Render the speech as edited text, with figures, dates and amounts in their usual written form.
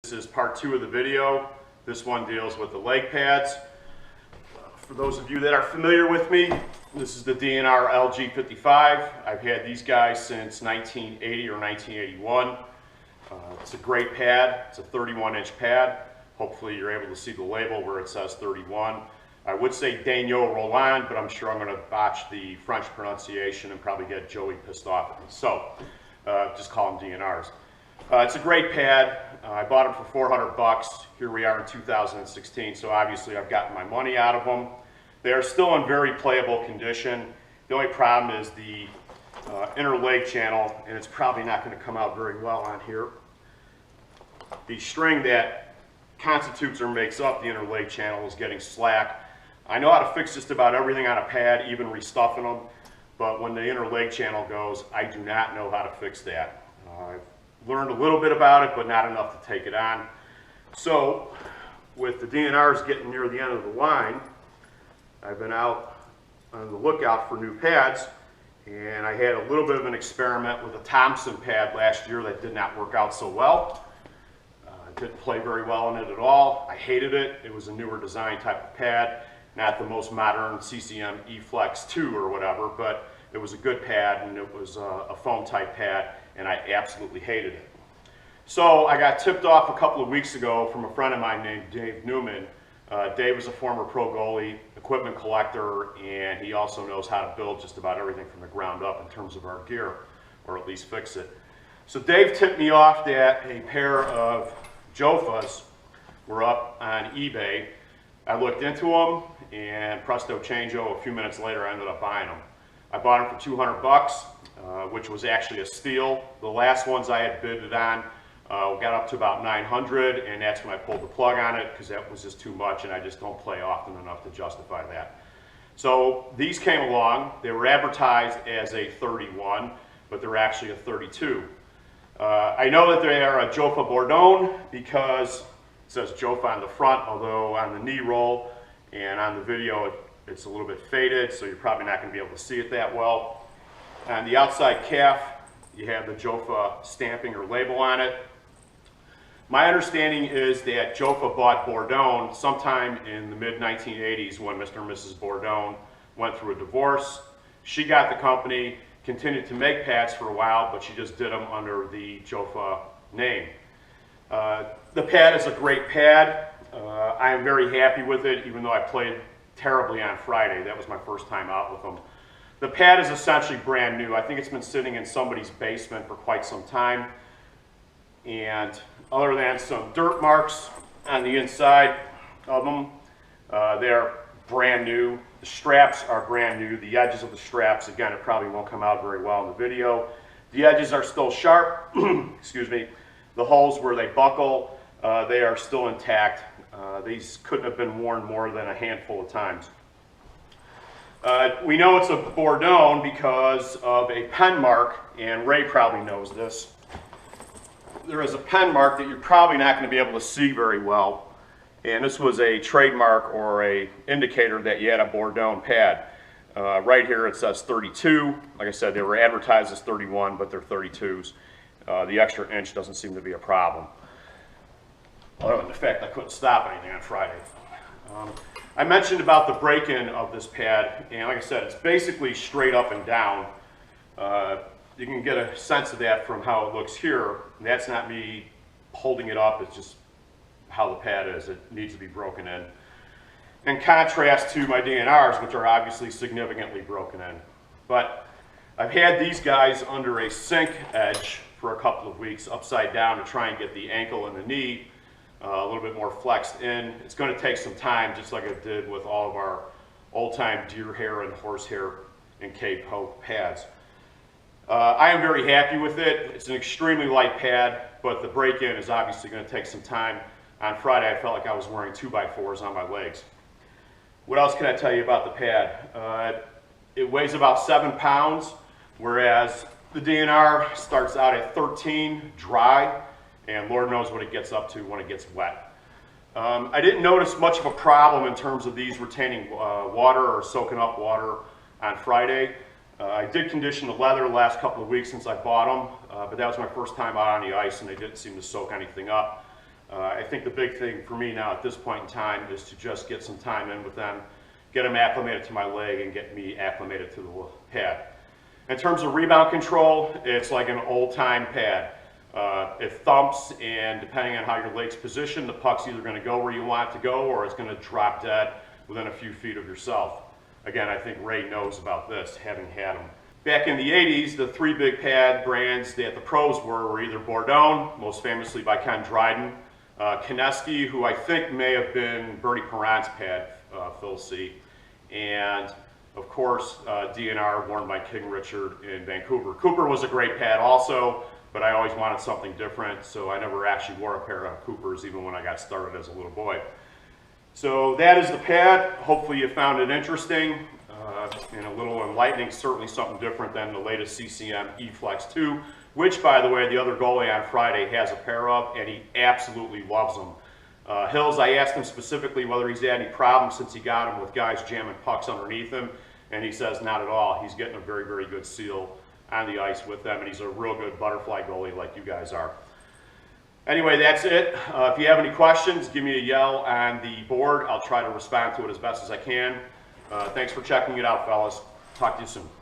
This is part 2 of the video. This one deals with the leg pads. For those of you that are familiar with me, this is the DNR LG55. I've had these guys since 1980 or 1981. It's a great pad. It's a 31-inch pad. Hopefully you're able to see the label where it says 31. I would say Daigneault Roland, but I'm sure I'm going to botch the French pronunciation and probably get Joey pissed off at me. So just call them DNRs. It's a great pad. I bought them for 400 bucks. Here we are in 2016, so obviously I've gotten my money out of them. They are still in very playable condition. The only problem is the inner leg channel, and it's probably not going to come out very well on here. The string that constitutes or makes up the inner leg channel is getting slack. I know how to fix just about everything on a pad, even restuffing them, but when the inner leg channel goes, I do not know how to fix that. I've learned a little bit about it, but not enough to take it on. So with the DNRs getting near the end of the line, I've been out on the lookout for new pads, and I had a little bit of an experiment with a Thompson pad last year that did not work out so well. Didn't play very well in it at all. I hated it. It was a newer design type of pad, not the most modern CCM E-Flex 2 or whatever, but it was a good pad, and it was a foam type pad, and I absolutely hated it. So I got tipped off a couple of weeks ago from a friend of mine named Dave Newman. Dave is a former pro goalie, equipment collector, and he also knows how to build just about everything from the ground up in terms of our gear, or at least fix it. So Dave tipped me off that a pair of Jofas were up on eBay. I looked into them, and presto changeo, a few minutes later I ended up buying them. I bought them for 200 bucks, which was actually a steal. The last ones I had bidded on got up to about 900, and that's when I pulled the plug on it because that was just too much, and I just don't play often enough to justify that. So these came along. They were advertised as a 31, but they're actually a 32. I know that they are a Jofa Bourdon because it says Jofa on the front, although on the knee roll and on the video it's a little bit faded, so you're probably not going to be able to see it that well. On the outside calf, you have the Jofa stamping or label on it. My understanding is that Jofa bought Bourdon sometime in the mid-1980s when Mr. and Mrs. Bourdon went through a divorce. She got the company, continued to make pads for a while, but she just did them under the Jofa name. The pad is a great pad. I am very happy with it, even though I played terribly on Friday. That was my first time out with them. The pad is essentially brand new. I think it's been sitting in somebody's basement for quite some time. And other than some dirt marks on the inside of them, they're brand new. The straps are brand new. The edges of the straps, again, it probably won't come out very well in the video. The edges are still sharp. Excuse me. The holes where they buckle, they are still intact. These couldn't have been worn more than a handful of times. We know it's a Bourdon because of a pen mark, and Ray probably knows this. There is a pen mark that you're probably not going to be able to see very well, and this was a trademark or a indicator that you had a Bourdon pad. Right here it says 32. Like I said, they were advertised as 31, but they're 32s. The extra inch doesn't seem to be a problem, other than the fact I couldn't stop anything on Friday. I mentioned about the break-in of this pad, and like I said, it's basically straight up and down. You can get a sense of that from how it looks here. That's not me holding it up, it's just how the pad is. It needs to be broken in contrast to my DNRs, which are obviously significantly broken in. But I've had these guys under a sink edge for a couple of weeks, upside down, to try and get the ankle and the knee a little bit more flexed in. It's going to take some time, just like it did with all of our old-time deer hair and horsehair and K-Poke pads. I am very happy with it. It's an extremely light pad, but the break-in is obviously going to take some time. On Friday, I felt like I was wearing 2x4s on my legs. What else can I tell you about the pad? It weighs about 7 pounds, whereas the DNR starts out at 13 dry, and Lord knows what it gets up to when it gets wet. I didn't notice much of a problem in terms of these retaining water or soaking up water on Friday. I did condition the leather the last couple of weeks since I bought them, but that was my first time out on the ice, and they didn't seem to soak anything up. I think the big thing for me now at this point in time is to just get some time in with them, get them acclimated to my leg, and get me acclimated to the pad. In terms of rebound control, it's like an old-time pad. It thumps, and depending on how your leg's positioned, the puck's either going to go where you want it to go, or it's going to drop dead within a few feet of yourself. Again, I think Ray knows about this, having had him. Back in the 80s, the three big pad brands that the pros were either Bourdon, most famously by Ken Dryden, Kineski, who I think may have been Bertie Perron's pad, Phil C., and of course DNR, worn by King Richard in Vancouver. Cooper was a great pad also, but I always wanted something different, so I never actually wore a pair of Coopers even when I got started as a little boy. So that is the pad. Hopefully you found it interesting and a little enlightening, certainly something different than the latest CCM E-Flex 2, which, by the way, the other goalie on Friday has a pair of, and he absolutely loves them. Hills, I asked him specifically whether he's had any problems since he got them with guys jamming pucks underneath him, and he says not at all. He's getting a very, very good seal on the ice with them, and he's a real good butterfly goalie like you guys are. Anyway, that's it. If you have any questions, give me a yell on the board. I'll try to respond to it as best as I can. Thanks for checking it out, fellas. Talk to you soon.